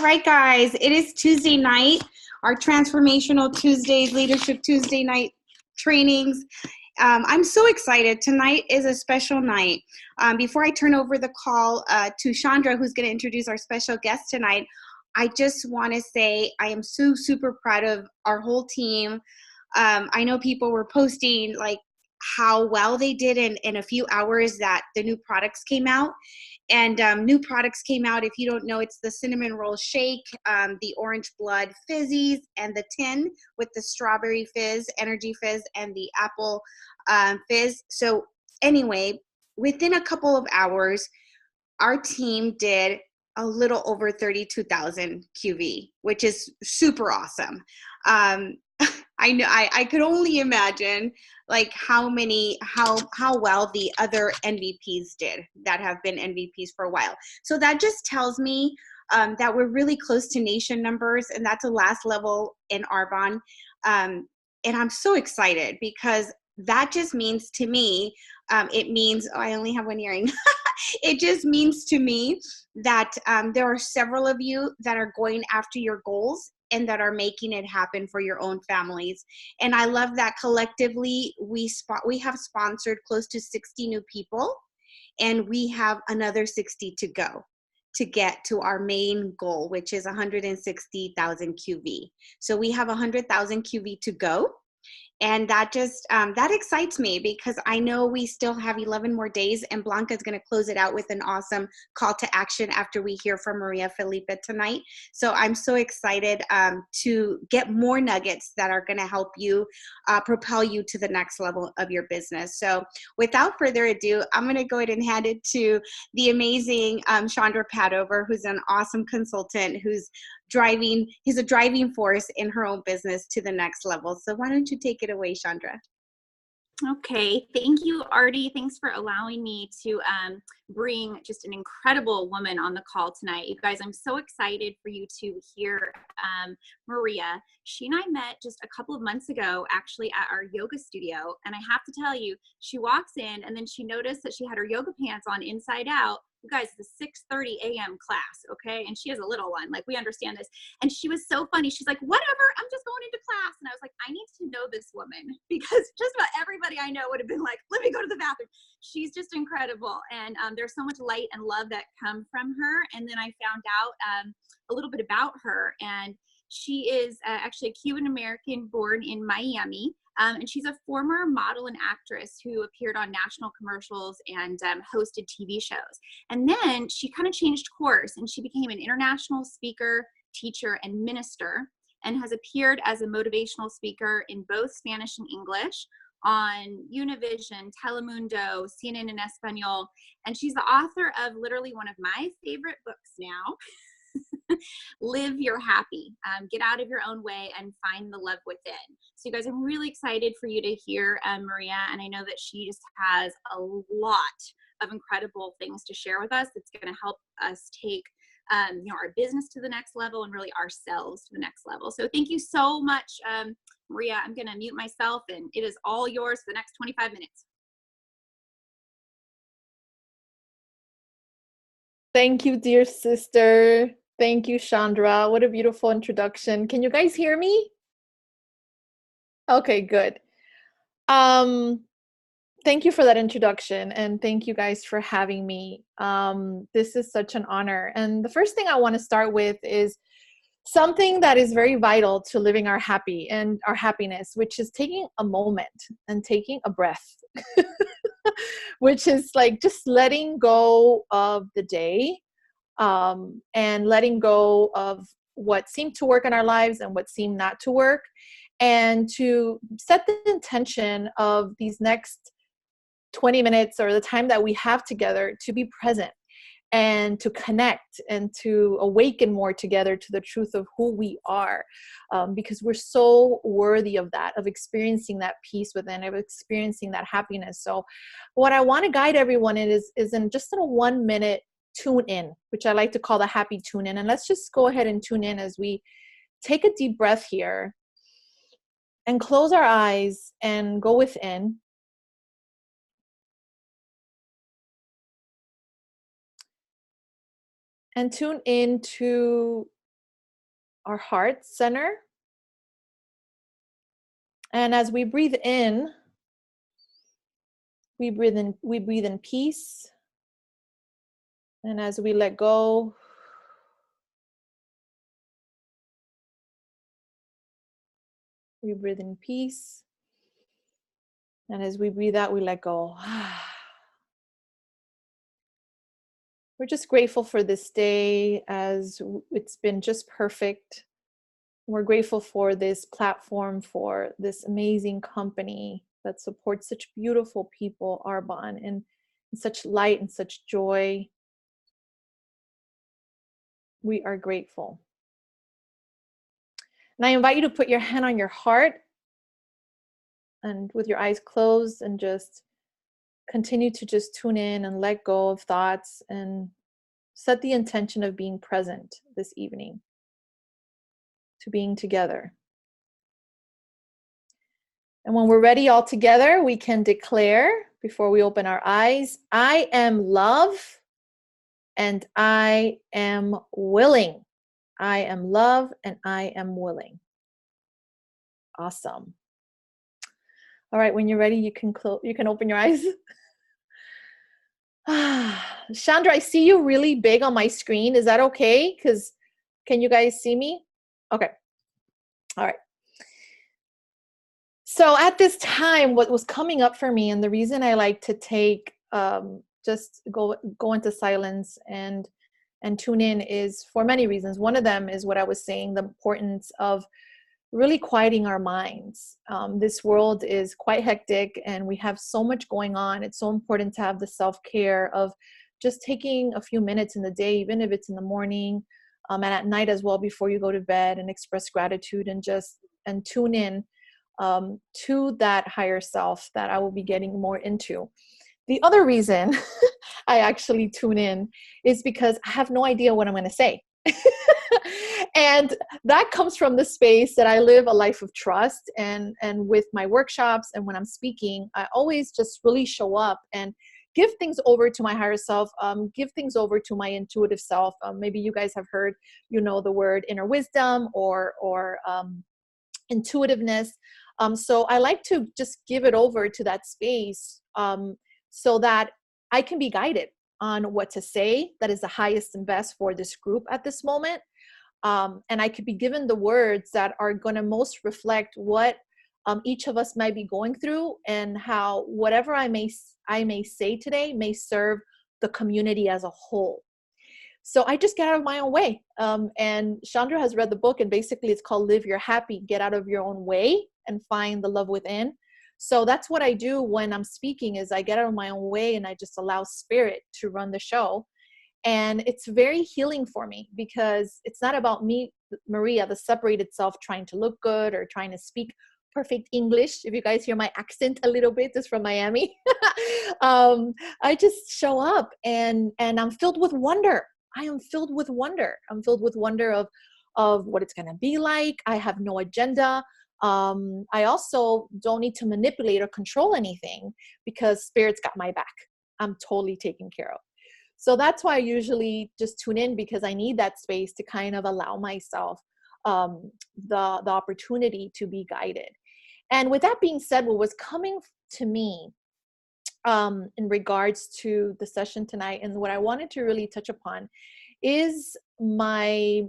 All right, guys, it is Tuesday night, our Transformational Tuesdays, Leadership Tuesday night trainings. I'm so excited. Tonight is a special night. Before I turn over the call to Chandra, who's going to introduce our special guest tonight, I just want to say I am so super proud of our whole team. I know people were posting like how well they did in a few hours that the new products came out. And new products came out. If you don't know, it's the cinnamon roll shake, the orange blood fizzies, and the tin with the strawberry fizz, energy fizz, and the apple fizz. So anyway, within a couple of hours, our team did a little over 32,000 QV, which is super awesome. I know I could only imagine like how well the other MVPs did that have been MVPs for a while. So that just tells me that we're really close to nation numbers, and that's the last level in Arbonne. And I'm so excited because that just means to me, it means, oh, I only have one earring. It just means to me that there are several of you that are going after your goals and that are making it happen for your own families. And I love that collectively we have sponsored close to 60 new people, and we have another 60 to go to get to our main goal, which is 160,000 QV. So we have 100,000 QV to go. And that just, that excites me because I know we still have 11 more days, and Blanca is going to close it out with an awesome call to action after we hear from Maria Felipe tonight. So I'm so excited to get more nuggets that are going to help you propel you to the next level of your business. So without further ado, I'm going to go ahead and hand it to the amazing Chandra Padover, who's an awesome consultant who's a driving force in her own business to the next level. So why don't you take it away, Chandra? Okay, thank you, Artie. Thanks for allowing me to bring just an incredible woman on the call tonight. You guys, I'm so excited for you to hear Maria. She and I met just a couple of months ago, actually at our yoga studio. And I have to tell you, she walks in and then she noticed that she had her yoga pants on inside out. You guys, it's a 6:30 a.m. class, okay? And she has a little one, like we understand this. And she was so funny. She's like, whatever, I'm just going into class. And I was like, I need to know this woman because just about everybody I know would have been like, let me go to the bathroom. She's just incredible. And there's so much light and love that come from her. And then I found out a little bit about her. And she is actually a Cuban-American born in Miami. And she's a former model and actress who appeared on national commercials and hosted TV shows. And then she kind of changed course and she became an international speaker, teacher, and minister, and has appeared as a motivational speaker in both Spanish and English on Univision, Telemundo, CNN in Espanol. And she's the author of literally one of my favorite books now, Live Your Happy. Get out of your own way and find the love within. So you guys, I'm really excited for you to hear Maria, and I know that she just has a lot of incredible things to share with us that's going to help us take our business to the next level and really ourselves to the next level. So thank you so much, Maria. I'm going to mute myself, and it is all yours for the next 25 minutes. Thank you, dear sister. Thank you, Chandra. What a beautiful introduction. Can you guys hear me? Okay, good. Thank you for that introduction, and thank you guys for having me. This is such an honor. And the first thing I want to start with is something that is very vital to living our happiness, which is taking a moment and taking a breath, which is like just letting go of the day. And letting go of what seemed to work in our lives and what seemed not to work, and to set the intention of these next 20 minutes or the time that we have together to be present and to connect and to awaken more together to the truth of who we are, because we're so worthy of that, of experiencing that peace within, of experiencing that happiness. So what I want to guide everyone in is in just a 1 minute tune in, which I like to call the happy tune in. And let's just go ahead and tune in as we take a deep breath here and close our eyes and go within. And tune into our heart center. And as we breathe in, we breathe in peace. And as we let go, we breathe in peace. And as we breathe out, we let go. We're just grateful for this day, as it's been just perfect. We're grateful for this platform, for this amazing company that supports such beautiful people, Arbonne, and such light and such joy. We are grateful. And I invite you to put your hand on your heart and with your eyes closed, and just continue to just tune in and let go of thoughts, and set the intention of being present this evening, to being together. And when we're ready all together, we can declare, before we open our eyes, I am love and I am willing. I am love and I am willing. Awesome. All right, when you're ready, you can open your eyes. Chandra, I see you really big on my screen. Is that okay? Because can you guys see me? Okay. All right. So at this time, what was coming up for me, and the reason I like to take just go into silence and tune in, is for many reasons. One of them is what I was saying, the importance of really quieting our minds. This world is quite hectic and we have so much going on. It's so important to have the self-care of just taking a few minutes in the day, even if it's in the morning and at night as well, before you go to bed, and express gratitude and tune in to that higher self that I will be getting more into. The other reason I actually tune in is because I have no idea what I'm going to say. And that comes from the space that I live a life of trust, and with my workshops and when I'm speaking, I always just really show up and give things over to my higher self, give things over to my intuitive self. Maybe you guys have heard, the word inner wisdom or intuitiveness. So I like to just give it over to that space so that I can be guided on what to say that is the highest and best for this group at this moment. And I could be given the words that are going to most reflect what each of us might be going through, and how whatever I may say today may serve the community as a whole. So I just get out of my own way. And Chandra has read the book, and basically it's called Live Your Happy, Get Out of Your Own Way and Find the Love Within. So that's what I do when I'm speaking, is I get out of my own way and I just allow spirit to run the show. And it's very healing for me, because it's not about me, Maria, the separated self, trying to look good or trying to speak perfect English. If you guys hear my accent a little bit, it's from Miami. I just show up and I'm filled with wonder. I am filled with wonder. I'm filled with wonder of what it's going to be like. I have no agenda. I also don't need to manipulate or control anything, because spirit's got my back. I'm totally taken care of. So that's why I usually just tune in, because I need that space to kind of allow myself the opportunity to be guided. And with that being said, what was coming to me in regards to the session tonight, and what I wanted to really touch upon, is my,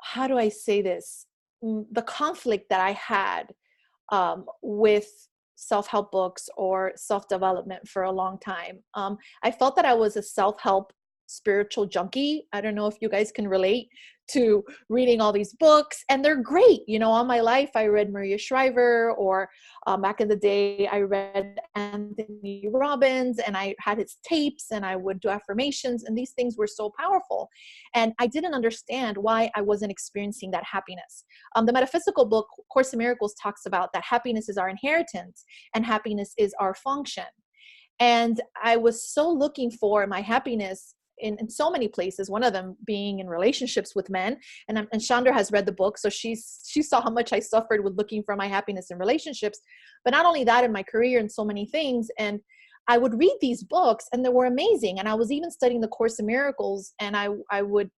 how do I say this? The conflict that I had with self-help books or self-development for a long time. I felt that I was a self-help spiritual junkie. I don't know if you guys can relate to reading all these books, and they're great. All my life I read Maria Shriver, or back in the day I read Anthony Robbins, and I had his tapes, and I would do affirmations, and these things were so powerful. And I didn't understand why I wasn't experiencing that happiness. The metaphysical book, Course in Miracles, talks about that happiness is our inheritance and happiness is our function. And I was so looking for my happiness in so many places, one of them being in relationships with men. And Chandra has read the book, so she saw how much I suffered with looking for my happiness in relationships. But not only that, in my career and so many things. And I would read these books and they were amazing. And I was even studying the Course in Miracles, and I would,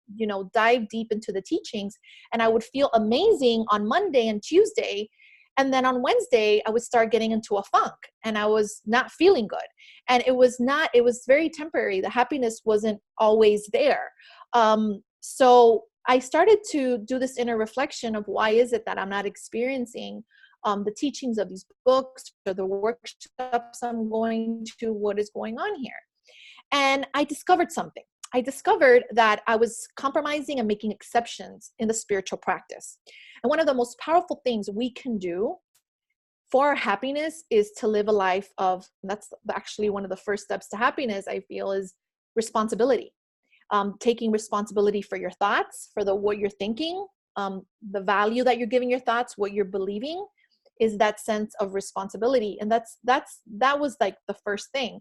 dive deep into the teachings, and I would feel amazing on Monday and Tuesday. And then on Wednesday, I would start getting into a funk and I was not feeling good. And it was very temporary. The happiness wasn't always there. So I started to do this inner reflection of why is it that I'm not experiencing the teachings of these books or the workshops I'm going to, what is going on here? And I discovered something. I discovered that I was compromising and making exceptions in the spiritual practice. And one of the most powerful things we can do for our happiness is to live a life of, that's actually one of the first steps to happiness, I feel, is responsibility. Taking responsibility for your thoughts, for what you're thinking, the value that you're giving your thoughts, what you're believing, is that sense of responsibility. And that was like the first thing.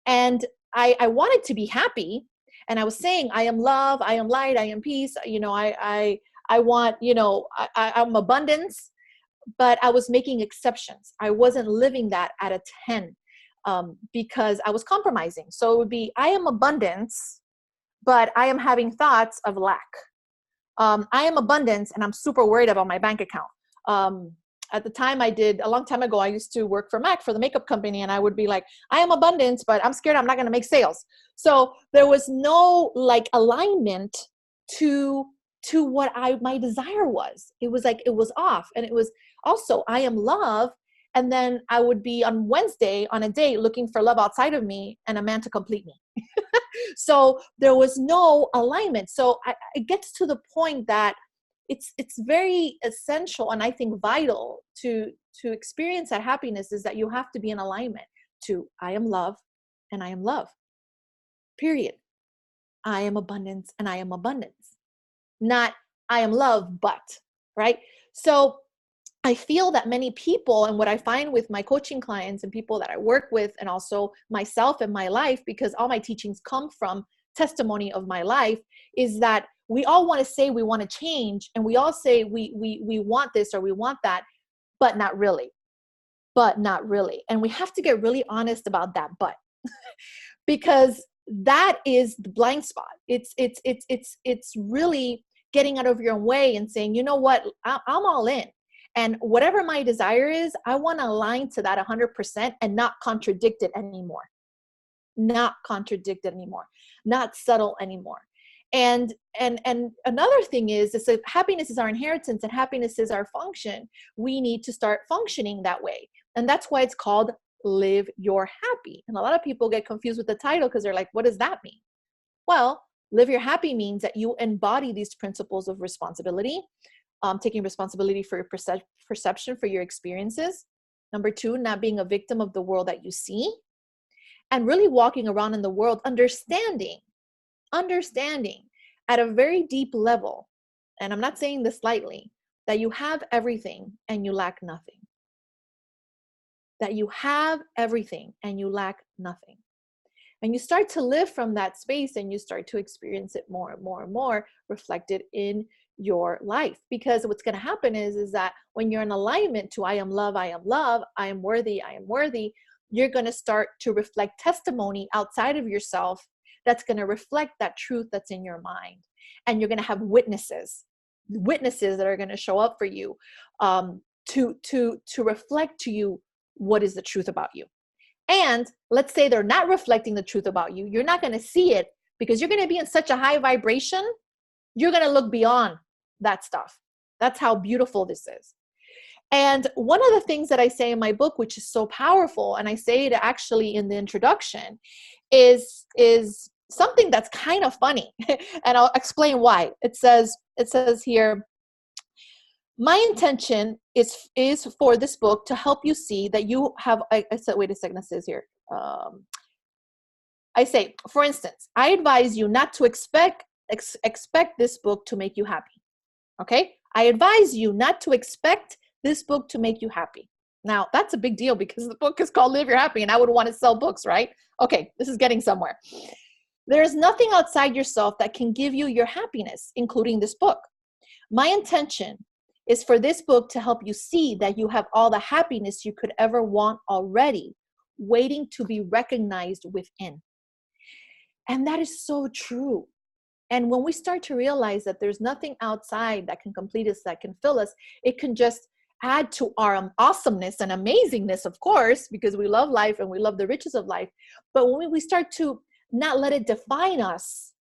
And I wanted to be happy. And I was saying, I am love, I am light, I am peace. I want, I'm abundance, but I was making exceptions. I wasn't living that at a 10 because I was compromising. So it would be, I am abundance, but I am having thoughts of lack. I am abundance and I'm super worried about my bank account. At the time a long time ago, I used to work for MAC, for the makeup company. And I would be like, I am abundance, but I'm scared I'm not going to make sales. So there was no alignment to what my desire was. It was it was off. And it was also, I am love. And then I would be on Wednesday on a date looking for love outside of me and a man to complete me. So there was no alignment. So it gets to the point that it's very essential, and I think vital to experience that happiness, is that you have to be in alignment to, I am love and I am love, period. I am abundance and I am abundance, not I am love, but, right? So I feel that many people, and what I find with my coaching clients and people that I work with, and also myself and my life, because all my teachings come from testimony of my life, is that we all want to say we want to change, and we all say we want this or we want that, but not really. And we have to get really honest about that but, because that is the blind spot. It's really getting out of your own way and saying, you know what, I'm all in. And whatever my desire is, I want to align to that 100% and not contradict it anymore. Not settle anymore. And another thing is that happiness is our inheritance and happiness is our function. We need to start functioning that way. And that's why it's called Live Your Happy. And a lot of people get confused with the title because they're like, what does that mean? Well, Live Your Happy means that you embody these principles of responsibility, taking responsibility for your perception, for your experiences. Number 2, not being a victim of the world that you see, and really walking around in the world understanding at a very deep level, and I'm not saying this lightly, that you have everything and you lack nothing. That you have everything and you lack nothing. And you start to live from that space and you start to experience it more and more and more reflected in your life. Because what's going to happen is that when you're in alignment to I am love, I am worthy, you're going to start to reflect testimony outside of yourself that's going to reflect that truth that's in your mind. And you're going to have witnesses that are going to show up for you to reflect to you what is the truth about you. And let's say they're not reflecting the truth about you. You're not going to see it because you're going to be in such a high vibration. You're going to look beyond that stuff. That's how beautiful this is. And one of the things that I say in my book, which is so powerful, and I say it actually in the introduction, is something that's kind of funny. And I'll explain why. It says here, my intention is for this book to help you see that you have, I said, wait a second, it says here. I say, for instance, I advise you not to expect this book to make you happy. Okay? I advise you not to expect this book to make you happy. Now, that's a big deal because the book is called Live Your Happy, and I would want to sell books, right? Okay, this is getting somewhere. There is nothing outside yourself that can give you your happiness, including this book. My intention is for this book to help you see that you have all the happiness you could ever want already, waiting to be recognized within. And that is so true. And when we start to realize that there's nothing outside that can complete us, that can fill us, it can just add to our awesomeness and amazingness, of course, because we love life and we love the riches of life. But when we start to not let it define us,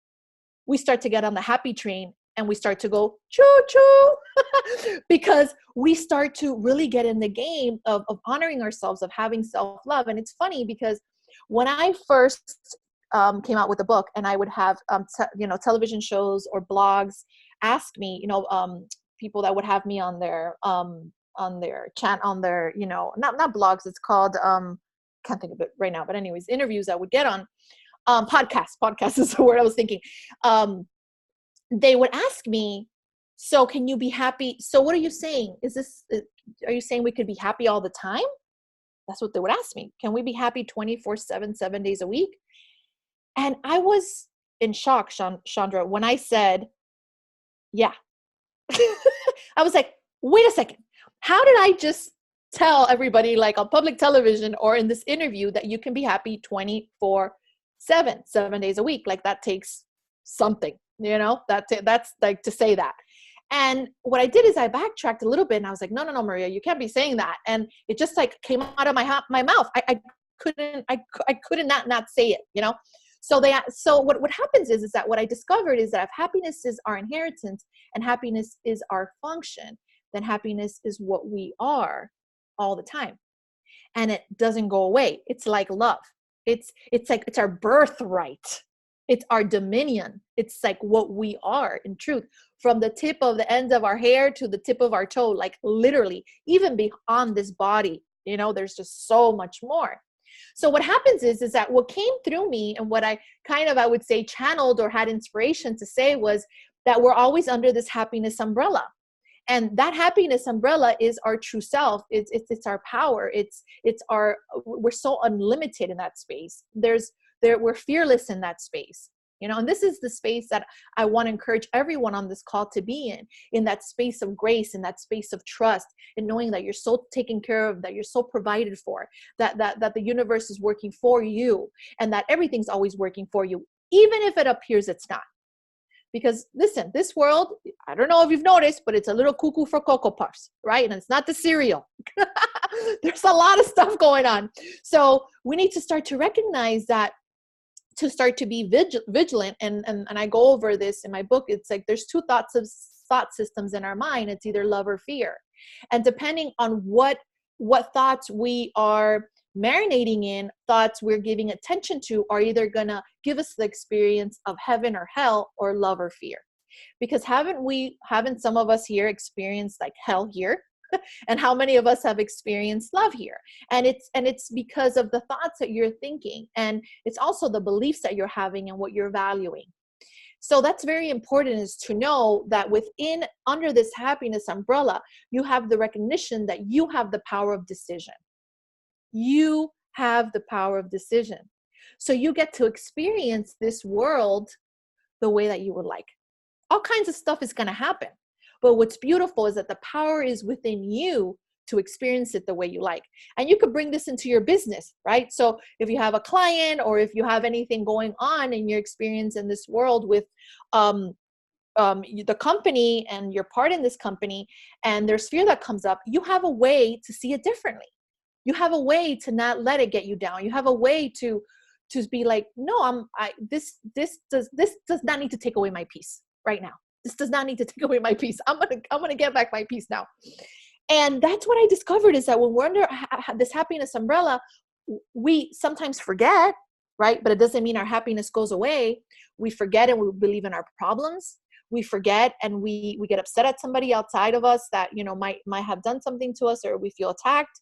we start to get on the happy train and we start to go choo-choo because we start to really get in the game of honoring ourselves, of having self-love. And it's funny because when I first came out with a book, and I would have television shows or blogs ask me, people that would have me on their chat, on their, not blogs, it's called can't think of it right now, but anyways, interviews I would get on podcast is the word I was thinking. They would ask me, so can you be happy? So what are you saying? Are you saying we could be happy all the time? That's what they would ask me. Can we be happy 24/7, 7 days a week? And I was in shock, Chandra, when I said, yeah. I was like, wait a second. How did I just tell everybody, like on public television or in this interview, that you can be happy 24/7, 7 days a week? Like that takes something, that's like to say that. And what I did is I backtracked a little bit and I was like, no, Maria, you can't be saying that. And it just like came out of my mouth. I couldn't not say it, So what happens is that what I discovered is that if happiness is our inheritance and happiness is our function, then happiness is what we are all the time. And it doesn't go away. It's like love. It's our birthright. It's our dominion. It's like what we are in truth, from the tip of the ends of our hair to the tip of our toe, like literally, even beyond this body, there's just so much more. So what happens is that what came through me and what I would say channeled or had inspiration to say was that we're always under this happiness umbrella. And that happiness umbrella is our true self. It's our power. We're so unlimited in that space. We're fearless in that space. And this is the space that I want to encourage everyone on this call to be in that space of grace, in that space of trust, and knowing that you're so taken care of, that you're so provided for, that the universe is working for you, and that everything's always working for you, even if it appears it's not. Because listen, this world, I don't know if you've noticed, but it's a little cuckoo for Cocoa Puffs, right? And it's not the cereal. There's a lot of stuff going on. So we need to start to recognize that, to start to be vigilant. And I go over this in my book. It's like there's two thought systems in our mind. It's either love or fear. And depending on what thoughts we are marinating in, thoughts we're giving attention to, are either gonna give us the experience of heaven or hell, or love or fear. Because haven't some of us here experienced like hell here? And how many of us have experienced love here? And it's because of the thoughts that you're thinking, and it's also the beliefs that you're having and what you're valuing. So that's very important, is to know that under this happiness umbrella, you have the recognition that you have the power of decision. You have the power of decision. So you get to experience this world the way that you would like. All kinds of stuff is going to happen. But what's beautiful is that the power is within you to experience it the way you like. And you could bring this into your business, right? So if you have a client, or if you have anything going on in your experience in this world with the company, and you're part in this company, and there's fear that comes up, you have a way to see it differently. You have a way to not let it get you down. You have a way to be like, no, this does not need to take away my peace right now. This does not need to take away my peace. I'm gonna get back my peace now. And that's what I discovered, is that when we're under this happiness umbrella, we sometimes forget, right? But it doesn't mean our happiness goes away. We forget, and we believe in our problems. We forget, and we get upset at somebody outside of us that might have done something to us, or we feel attacked.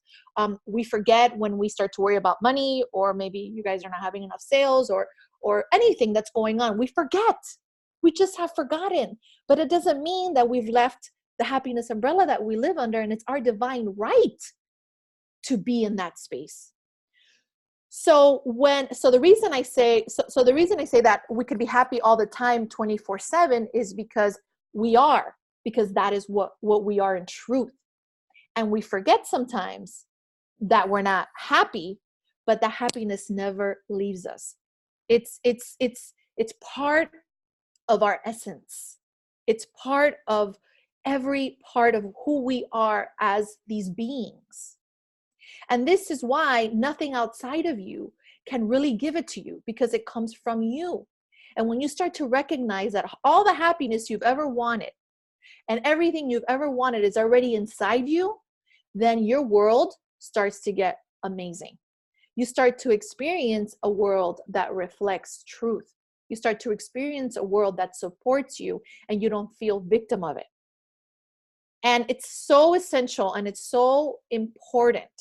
We forget when we start to worry about money, or maybe you guys are not having enough sales, or anything that's going on. We forget. We just have forgotten. But it doesn't mean that we've left the happiness umbrella that we live under, and it's our divine right to be in that space. So the reason I say that we could be happy all the time 24/7 is because that is what we are in truth. And we forget sometimes that we're not happy, but the happiness never leaves us. It's part of our essence. It's part of every part of who we are as these beings. And this is why nothing outside of you can really give it to you, because it comes from you. And when you start to recognize that all the happiness you've ever wanted and everything you've ever wanted is already inside you, then your world starts to get amazing. You start to experience a world that reflects truth. You start to experience a world that supports you and you don't feel victim of it. And it's so essential and it's so important.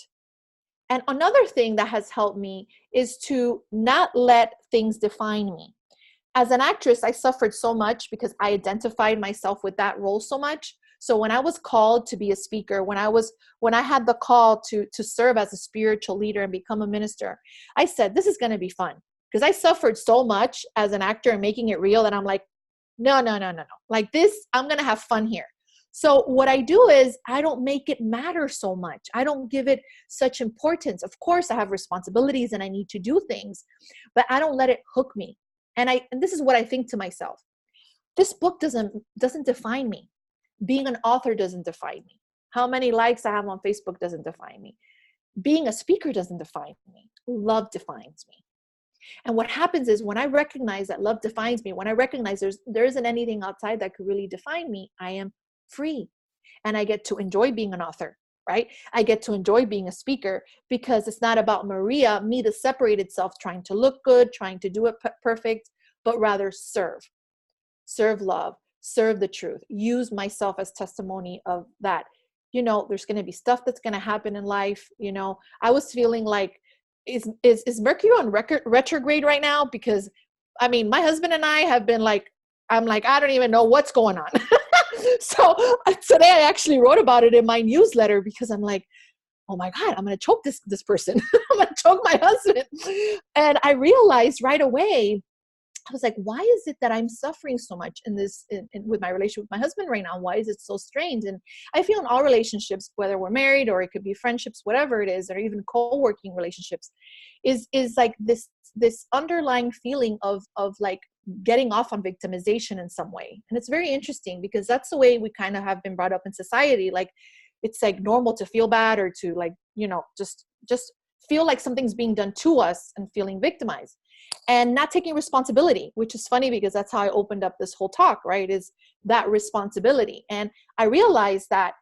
And another thing that has helped me is to not let things define me. As an actress, I suffered so much because I identified myself with that role so much. So when I was called to be a speaker, when I had the call to serve as a spiritual leader and become a minister, I said, this is going to be fun. Because I suffered so much as an actor and making it real that I'm like, no. Like this, I'm going to have fun here. So what I do is I don't make it matter so much. I don't give it such importance. Of course, I have responsibilities and I need to do things, but I don't let it hook me. And this is what I think to myself. This book doesn't define me. Being an author doesn't define me. How many likes I have on Facebook doesn't define me. Being a speaker doesn't define me. Love defines me. And what happens is when I recognize that love defines me, when I recognize there isn't anything outside that could really define me, I am free. And I get to enjoy being an author, right? I get to enjoy being a speaker because it's not about Maria, me, the separated self, trying to look good, trying to do it perfect, but rather serve love, serve the truth, use myself as testimony of that. You know, there's going to be stuff that's going to happen in life. You know, I was feeling like, is Mercury on retrograde right now? Because I mean, my husband and I have been like, I'm like, I don't even know what's going on. So today I actually wrote about it in my newsletter because I'm like, oh my God, I'm going to choke this person. I'm going to choke my husband. And I realized right away, I was like, why is it that I'm suffering so much with my relationship with my husband right now? Why is it so strange? And I feel in all relationships, whether we're married or it could be friendships, whatever it is, or even co-working relationships, is like this underlying feeling of like getting off on victimization in some way. And it's very interesting because that's the way we kind of have been brought up in society. Like it's like normal to feel bad or to like, you know, just feel like something's being done to us and feeling victimized. And not taking responsibility, which is funny because that's how I opened up this whole talk, right? Is that responsibility. And I realized that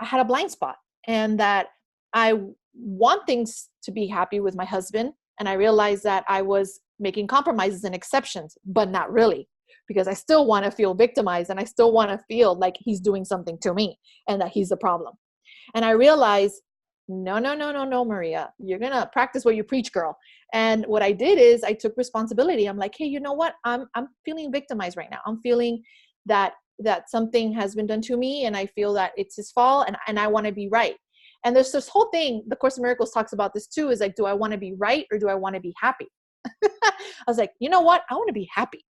I had a blind spot and that I want things to be happy with my husband. And I realized that I was making compromises and exceptions, but not really, because I still want to feel victimized and I still want to feel like he's doing something to me and that he's the problem. And I realized, no, Maria, you're going to practice what you preach, girl. And what I did is I took responsibility. I'm like, hey, you know what? I'm feeling victimized right now. I'm feeling that something has been done to me and I feel that it's his fault and I want to be right. And there's this whole thing, the Course in Miracles talks about this too, is like, do I want to be right or do I want to be happy? I was like, you know what? I want to be happy.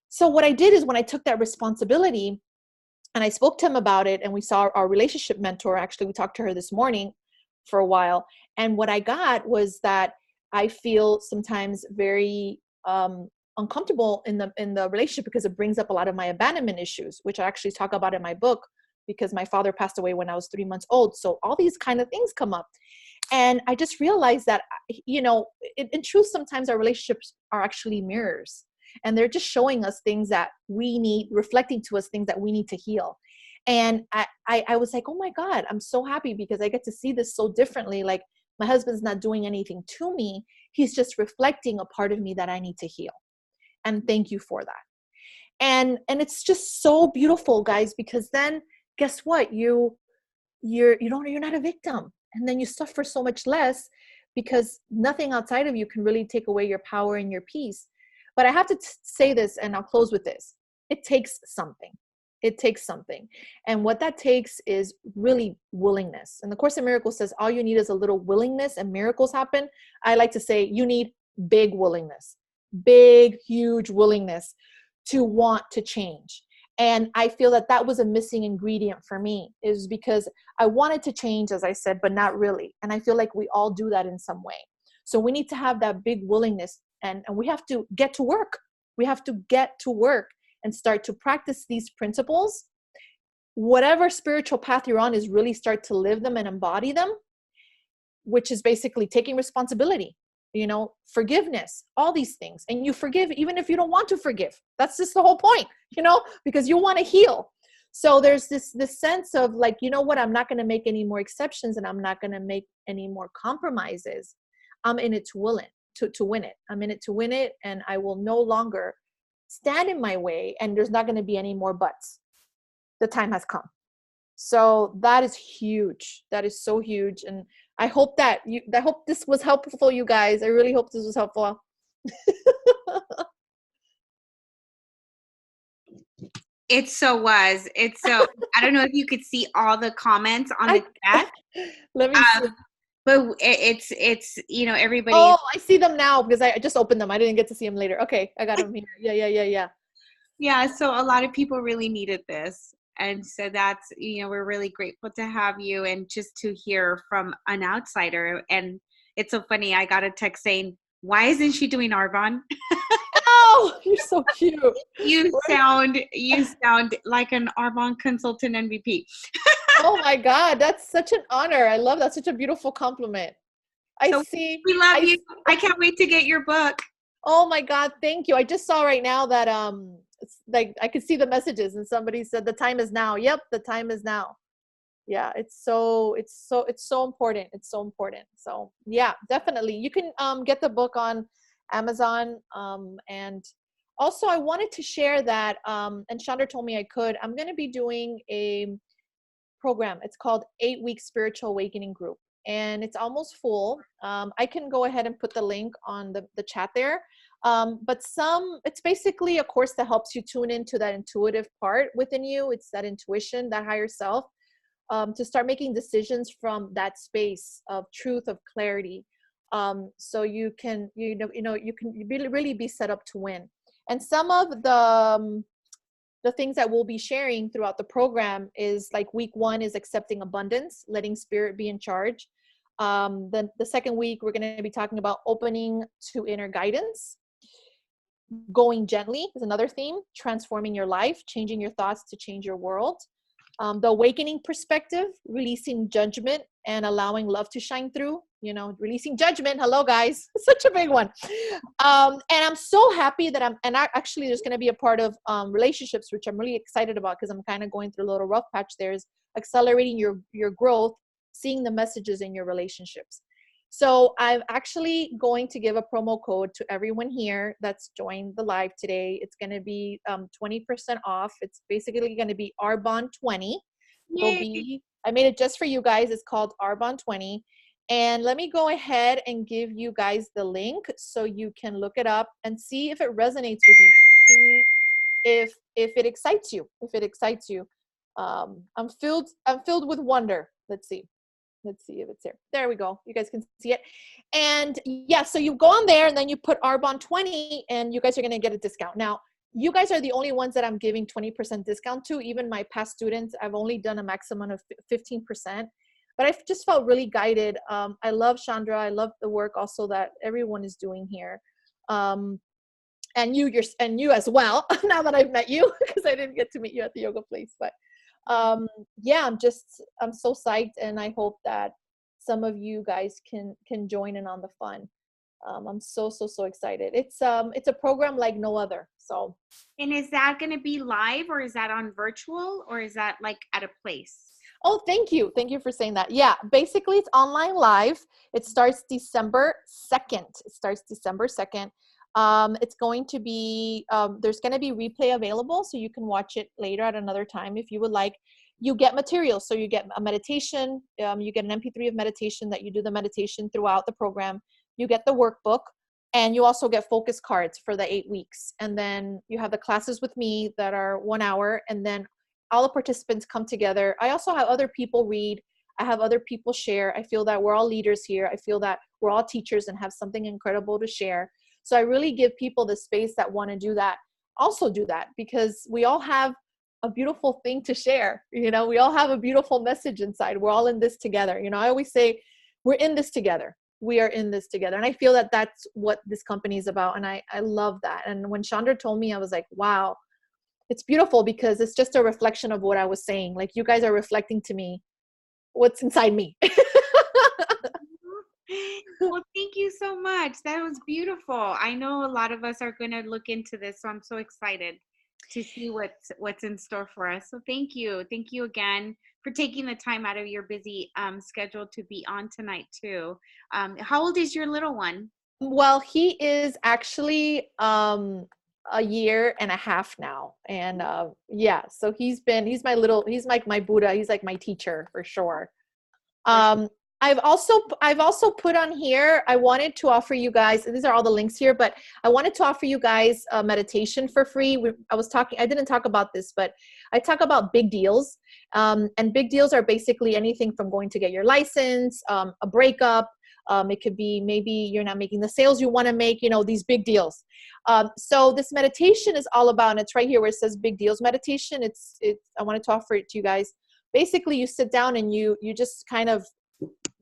So what I did is when I took that responsibility and I spoke to him about it and we saw our relationship mentor, actually we talked to her this morning for a while. And what I got was that I feel sometimes very uncomfortable in the relationship because it brings up a lot of my abandonment issues, which I actually talk about in my book because my father passed away when I was 3 months old. So all these kind of things come up. And I just realized that, you know, in truth, sometimes our relationships are actually mirrors and they're just showing us things that we need, reflecting to us things that we need to heal. And I was like, oh my God, I'm so happy because I get to see this so differently. Like my husband's not doing anything to me. He's just reflecting a part of me that I need to heal. And thank you for that. And it's just so beautiful, guys, because then guess what? You're not a victim. And then you suffer so much less because nothing outside of you can really take away your power and your peace. But I have to say this, and I'll close with this. It takes something. It takes something. And what that takes is really willingness. And the Course in Miracles says all you need is a little willingness and miracles happen. I like to say you need big willingness, big, huge willingness to want to change. And I feel that was a missing ingredient for me, is because I wanted to change, as I said, but not really. And I feel like we all do that in some way. So we need to have that big willingness, and we have to get to work. We have to get to work and start to practice these principles. Whatever spiritual path you're on is really start to live them and embody them, which is basically taking responsibility, forgiveness, all these things. And you forgive even if you don't want to forgive. That's just the whole point, because you want to heal. So there's this sense of like, you know what, I'm not going to make any more exceptions, and I'm not going to make any more compromises. I'm in it to win it. I'm in it to win it, and I will no longer stand in my way, and there's not going to be any more buts. The time has come. So that is huge. That is so huge. And I hope I hope this was helpful for you guys. I really hope this was helpful. It so was. It's so, I don't know if you could see all the comments on the chat. Let me see. But it's everybody. Oh, I see them now because I just opened them. I didn't get to see them later. Okay, I got them here. Yeah. Yeah, so a lot of people really needed this. And so that's, we're really grateful to have you and just to hear from an outsider. And it's so funny. I got a text saying, why isn't she doing Arbonne? Oh, you're so cute. You sound like an Arbonne consultant MVP. Oh my God, that's such an honor. I love that. Such a beautiful compliment. We love you. I can't wait to get your book. Oh my God, thank you. I just saw right now that it's like I could see the messages, and somebody said the time is now. Yep, the time is now. Yeah, it's so important. It's so important. So yeah, definitely. You can get the book on Amazon. And also I wanted to share that, and Chandra told me I could. I'm going to be doing a program. It's called 8-Week Spiritual Awakening Group, and it's almost full. I can go ahead and put the link on the chat there. But it's basically a course that helps you tune into that intuitive part within you. It's that intuition, that higher self, to start making decisions from that space of truth, of clarity. So you can, you can really be set up to win. And some of the things that we'll be sharing throughout the program is like week 1 is accepting abundance, letting spirit be in charge. Then the second week, we're going to be talking about opening to inner guidance. Going gently is another theme, transforming your life, changing your thoughts to change your world. The awakening perspective, releasing judgment and allowing love to shine through, releasing judgment. Hello guys, such a big one. And I'm so happy that actually there's going to be a part of relationships, which I'm really excited about because I'm kind of going through a little rough patch. There's accelerating your growth, seeing the messages in your relationships. So I'm actually going to give a promo code to everyone here that's joined the live today. It's going to be 20% off. It's basically going to be Arbonne 20. I made it just for you guys. It's called Arbonne 20. And let me go ahead and give you guys the link so you can look it up and see if it resonates with you. See if it excites you. I'm filled with wonder. Let's see if it's here. There we go. You guys can see it. And yeah, so you go on there and then you put Arbonne 20 and you guys are going to get a discount. Now, you guys are the only ones that I'm giving 20% discount to. Even my past students, I've only done a maximum of 15%. But I've just felt really guided. I love Chandra. I love the work also that everyone is doing here. And you as well, now that I've met you, because I didn't get to meet you at the yoga place. But yeah, I'm so psyched, and I hope that some of you guys can join in on the fun. I'm so excited. It's a program like no other. So, and is that going to be live, or is that on virtual, or is that like at a place? Oh, thank you for saying that. Yeah, basically it's online live. It starts December 2nd. It's going to be, there's going to be replay available, so you can watch it later at another time if you would like. You get materials, so you get a meditation, you get an MP3 of meditation that you do the meditation throughout the program. You get the workbook, and you also get focus cards for the 8 weeks. And then you have the classes with me that are 1 hour, and then all the participants come together. I also have other people read. I have other people share. I feel that we're all leaders here. I feel that we're all teachers and have something incredible to share. So I really give people the space that want to do that, also do that, because we all have a beautiful thing to share. We all have a beautiful message inside. We're all in this together. I always say we're in this together. we are in this together. And I feel that that's what this company is about. And I love that. And when Chandra told me, I was like, wow, it's beautiful, because it's just a reflection of what I was saying. Like, you guys are reflecting to me what's inside me. Well, thank you so much. That was beautiful. I know a lot of us are going to look into this, so I'm so excited to see what's in store for us. So thank you. Thank you again for taking the time out of your busy schedule to be on tonight too. How old is your little one? Well, he is actually a year and a half now. And yeah, so he's like my Buddha. He's like my teacher for sure. I've also put on here, I wanted to offer you guys, these are all the links here, but I wanted to offer you guys a meditation for free. I didn't talk about this, but I talk about big deals. And big deals are basically anything from going to get your license, a breakup. It could be maybe you're not making the sales you want to make, these big deals. So this meditation is all about, and it's right here where it says big deals meditation. I wanted to offer it to you guys. Basically, you sit down and you just kind of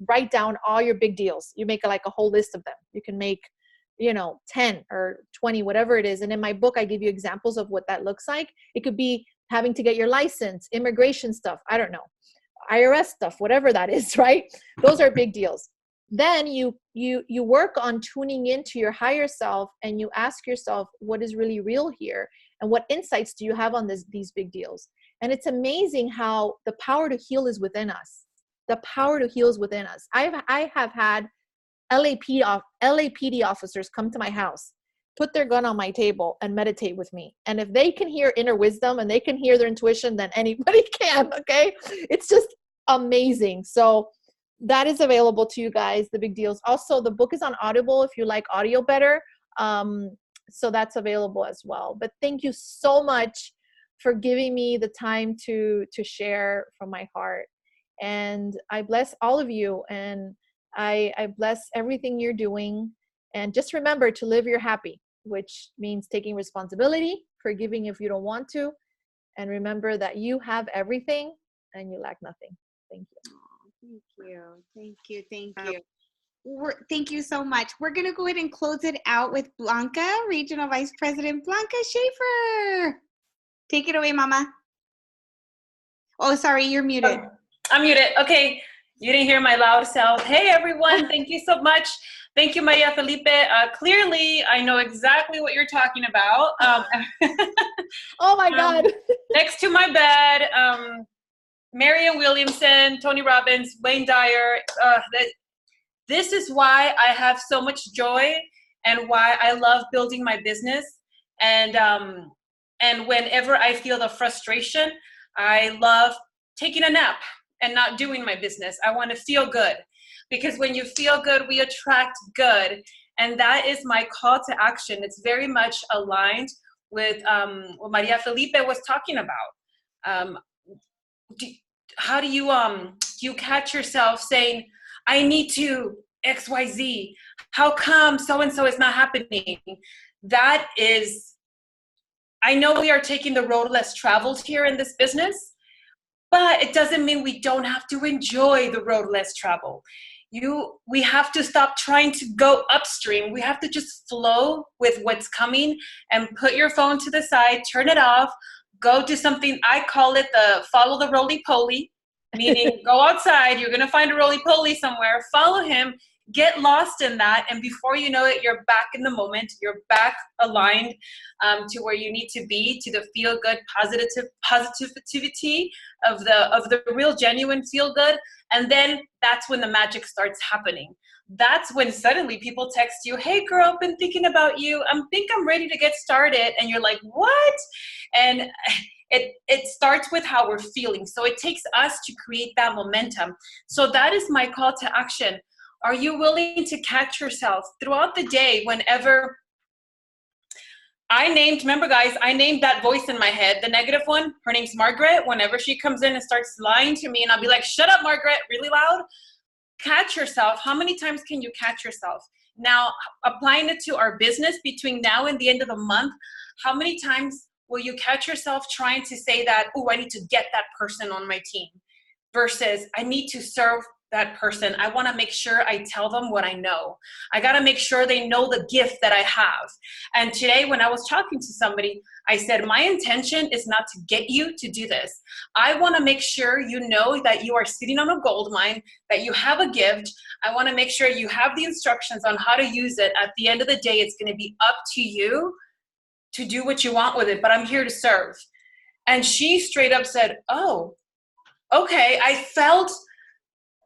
write down all your big deals. You make like a whole list of them. You can make, 10 or 20, whatever it is. And in my book, I give you examples of what that looks like. It could be having to get your license, immigration stuff, I don't know, IRS stuff, whatever that is, right? Those are big deals. Then you work on tuning into your higher self, and you ask yourself, what is really real here? And what insights do you have on these big deals? And it's amazing how the power to heal is within us. The power to heal is within us. I have had LAPD officers come to my house, put their gun on my table, and meditate with me. And if they can hear inner wisdom and they can hear their intuition, then anybody can, okay? It's just amazing. So that is available to you guys, the big deals. Also, the book is on Audible if you like audio better. So that's available as well. But thank you so much for giving me the time to share from my heart. And I bless all of you, and I bless everything you're doing. And just remember to live your happy, which means taking responsibility, forgiving if you don't want to, and remember that you have everything and you lack nothing. Thank you. Thank you. Thank you so much. We're going to go ahead and close it out with Blanca, Regional Vice President Blanca Schaefer. Take it away, Mama. Oh, sorry, you're muted. I'm muted. Okay. You didn't hear my loud self. Hey, everyone. Thank you so much. Thank you, Maria Felipe. Clearly, I know exactly what you're talking about. Oh, my God. Next to my bed, Marianne Williamson, Tony Robbins, Wayne Dyer. This is why I have so much joy and why I love building my business. And whenever I feel the frustration, I love taking a nap and not doing my business. I want to feel good, because when you feel good, we attract good. And that is my call to action. It's very much aligned with what Maria Felipe was talking about. How do you catch yourself saying, I need to XYZ? How come so-and-so is not happening? That is, I know we are taking the road less traveled here in this business, but it doesn't mean we don't have to enjoy the road less traveled. We have to stop trying to go upstream. We have to just flow with what's coming and put your phone to the side, turn it off, go do something. I call it the follow the roly-poly, meaning go outside. You're going to find a roly-poly somewhere. Follow him. Get lost in that, and before you know it, you're back in the moment. You're back aligned to where you need to be, to the feel-good positivity of the real, genuine feel-good. And then that's when the magic starts happening. That's when suddenly people text you, hey girl, I've been thinking about you. Think I'm ready to get started. And you're like, what? And it starts with how we're feeling. So it takes us to create that momentum. So that is my call to action. Are you willing to catch yourself throughout the day whenever remember guys, I named that voice in my head, the negative one. Her name's Margaret. Whenever she comes in and starts lying to me, and I'll be like, shut up, Margaret, really loud. Catch yourself. How many times can you catch yourself? Now, applying it to our business between now and the end of the month, how many times will you catch yourself trying to say that, oh, I need to get that person on my team, versus I need to serve that person, I want to make sure I tell them what I know. I got to make sure they know the gift that I have. And today when I was talking to somebody, I said, my intention is not to get you to do this. I want to make sure you know that you are sitting on a gold mine, that you have a gift. I want to make sure you have the instructions on how to use it. At the end of the day, it's going to be up to you to do what you want with it, but I'm here to serve. And she straight up said, oh, okay. I felt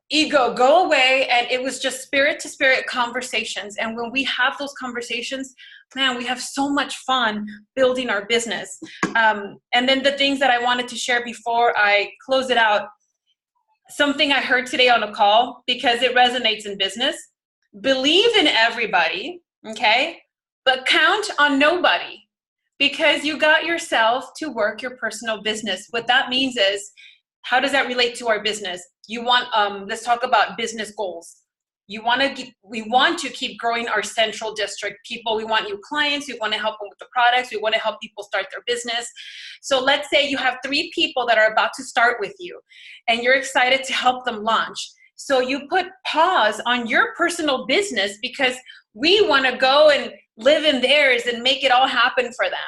ego go away, and it was just spirit to spirit conversations. And when we have those conversations, man, we have so much fun building our business. And then the things that I wanted to share before I close it out, something I heard today on a call, because it resonates in business: believe in everybody, okay, but count on nobody, because you got yourself to work your personal business. What that means is, how does that relate to our business? You want, let's talk about business goals. We want to keep growing our central district people. We want new clients. We want to help them with the products. We want to help people start their business. So let's say you have 3 people that are about to start with you, and you're excited to help them launch. So you put pause on your personal business because we want to go and live in theirs and make it all happen for them.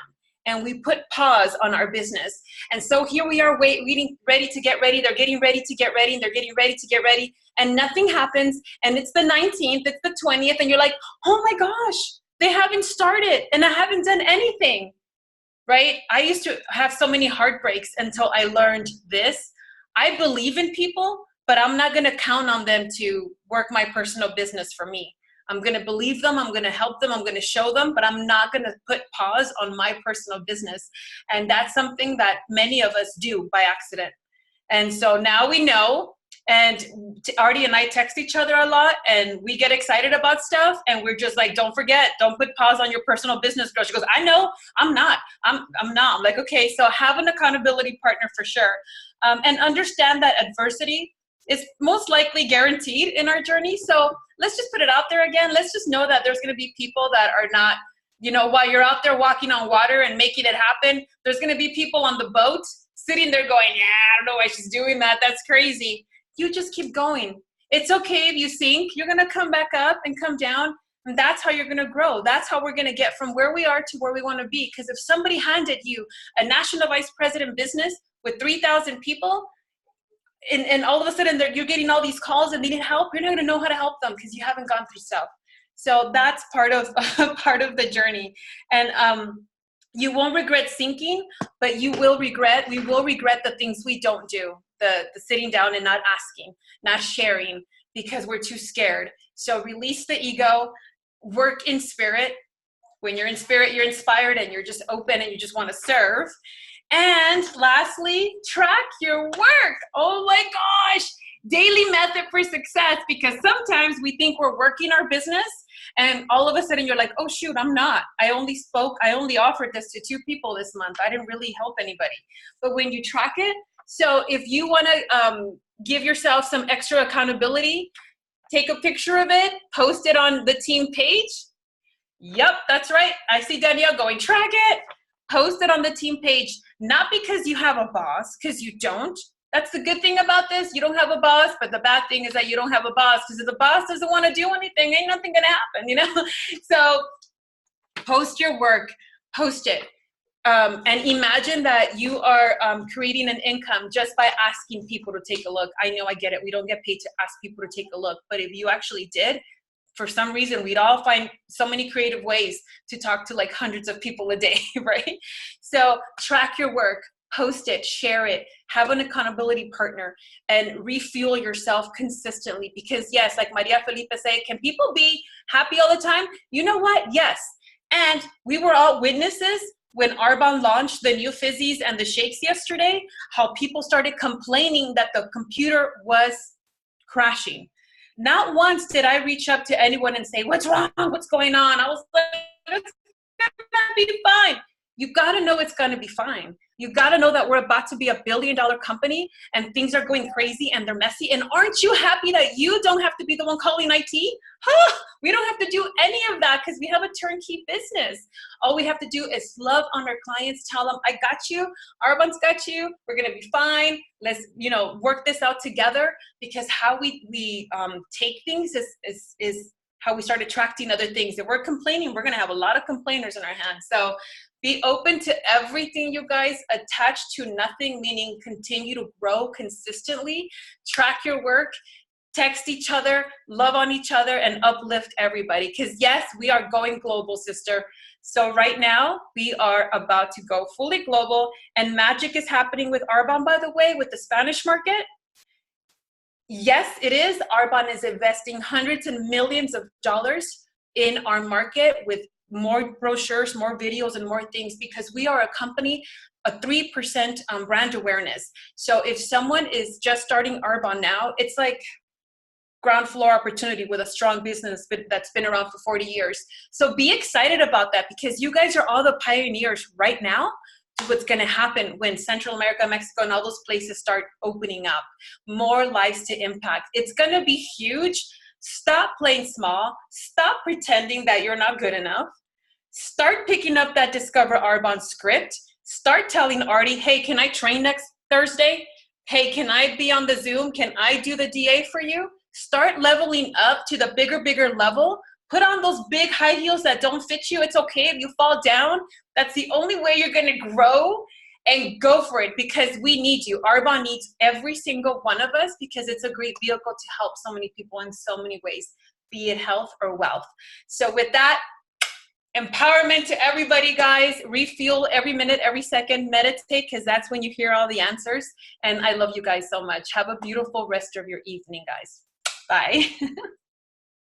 And we put pause on our business. And so here we are waiting, ready to get ready. They're getting ready to get ready, and they're getting ready to get ready. And nothing happens. And it's the 19th, it's the 20th. And you're like, oh my gosh, they haven't started and I haven't done anything, right? I used to have so many heartbreaks until I learned this. I believe in people, but I'm not going to count on them to work my personal business for me. I'm going to believe them. I'm going to help them. I'm going to show them, but I'm not going to put pause on my personal business. And that's something that many of us do by accident. And so now we know, and Artie and I text each other a lot, and we get excited about stuff, and we're just like, don't forget, don't put pause on your personal business, girl. She goes, I know, I'm not. I'm not. I'm like, okay, so have an accountability partner for sure. And understand that adversity is most likely guaranteed in our journey. So let's just put it out there again. Let's just know that there's going to be people that are not, while you're out there walking on water and making it happen, there's going to be people on the boat sitting there going, yeah, I don't know why she's doing that. That's crazy. You just keep going. It's okay if you sink. You're going to come back up and come down. And that's how you're going to grow. That's how we're going to get from where we are to where we want to be. Because if somebody handed you a national vice president business with 3,000 people, and all of a sudden you're getting all these calls and they need help, you're not going to know how to help them because you haven't gone through stuff. So that's part of the journey. And you won't regret sinking, but we will regret the things we don't do, the sitting down and not asking, not sharing, because we're too scared. So release the ego, work in spirit. When you're in spirit, you're inspired and you're just open and you just want to serve. And lastly, track your work. Oh my gosh, daily method for success, because sometimes we think we're working our business and all of a sudden you're like, oh shoot, I'm not. I only offered this to 2 people this month. I didn't really help anybody. But when you track it, so if you want to give yourself some extra accountability, take a picture of it, post it on the team page. Yep, that's right. I see Danielle going, track it, post it on the team page. Not because you have a boss, because you don't. That's the good thing about this. You don't have a boss, but the bad thing is that you don't have a boss, because if the boss doesn't want to do anything, ain't nothing going to happen, So post your work, post it. And imagine that you are creating an income just by asking people to take a look. I know, I get it. We don't get paid to ask people to take a look. But if you actually did, for some reason, we'd all find so many creative ways to talk to like hundreds of people a day, right? So track your work, post it, share it, have an accountability partner, and refuel yourself consistently. Because yes, like Maria Felipe said, can people be happy all the time? You know what? Yes. And we were all witnesses when Arbonne launched the new fizzies and the shakes yesterday, how people started complaining that the computer was crashing. Not once did I reach up to anyone and say, what's wrong? What's going on? I was like, it's going to be fine. You've got to know it's going to be fine. You got to know that we're about to be $1 billion company and things are going crazy and they're messy. And aren't you happy that you don't have to be the one calling IT? Huh? We don't have to do any of that because we have a turnkey business. All we have to do is love on our clients, tell them, I got you, Arbon's got you, we're going to be fine. Let's, work this out together, because how we take things is how we start attracting other things. If we're complaining, we're going to have a lot of complainers in our hands. So be open to everything, you guys. Attached to nothing, meaning continue to grow consistently. Track your work. Text each other, love on each other, and uplift everybody. Because yes, we are going global, sister. So right now, we are about to go fully global. And magic is happening with Arbonne, by the way, with the Spanish market. Yes, it is. Arbonne is investing hundreds and millions of dollars in our market with more brochures, more videos, and more things, because we are a company, a 3% brand awareness. So if someone is just starting Arbonne now, it's like ground floor opportunity with a strong business that's been around for 40 years. So be excited about that, because you guys are all the pioneers right now to what's going to happen when Central America, Mexico, and all those places start opening up. More lives to impact. It's going to be huge. Stop playing small. Stop pretending that you're not good enough. Start picking up that Discover Arbonne script. Start telling Artie, hey, can I train next Thursday? Hey, can I be on the Zoom? Can I do the DA for you? Start leveling up to the bigger level. Put on those big high heels that don't fit you. It's okay if you fall down. That's the only way you're going to grow, and go for it, because we need you. Arbonne needs every single one of us, because it's a great vehicle to help so many people in so many ways, be it health or wealth. So with that, empowerment to everybody, guys. Refuel every minute, every second. Meditate, because that's when you hear all the answers. And I love you guys so much. Have a beautiful rest of your evening, guys. Bye.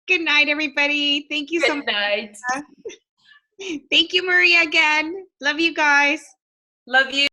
Good night, everybody. Thank you so much. Good night. Thank you, Maria, again. Love you guys. Love you.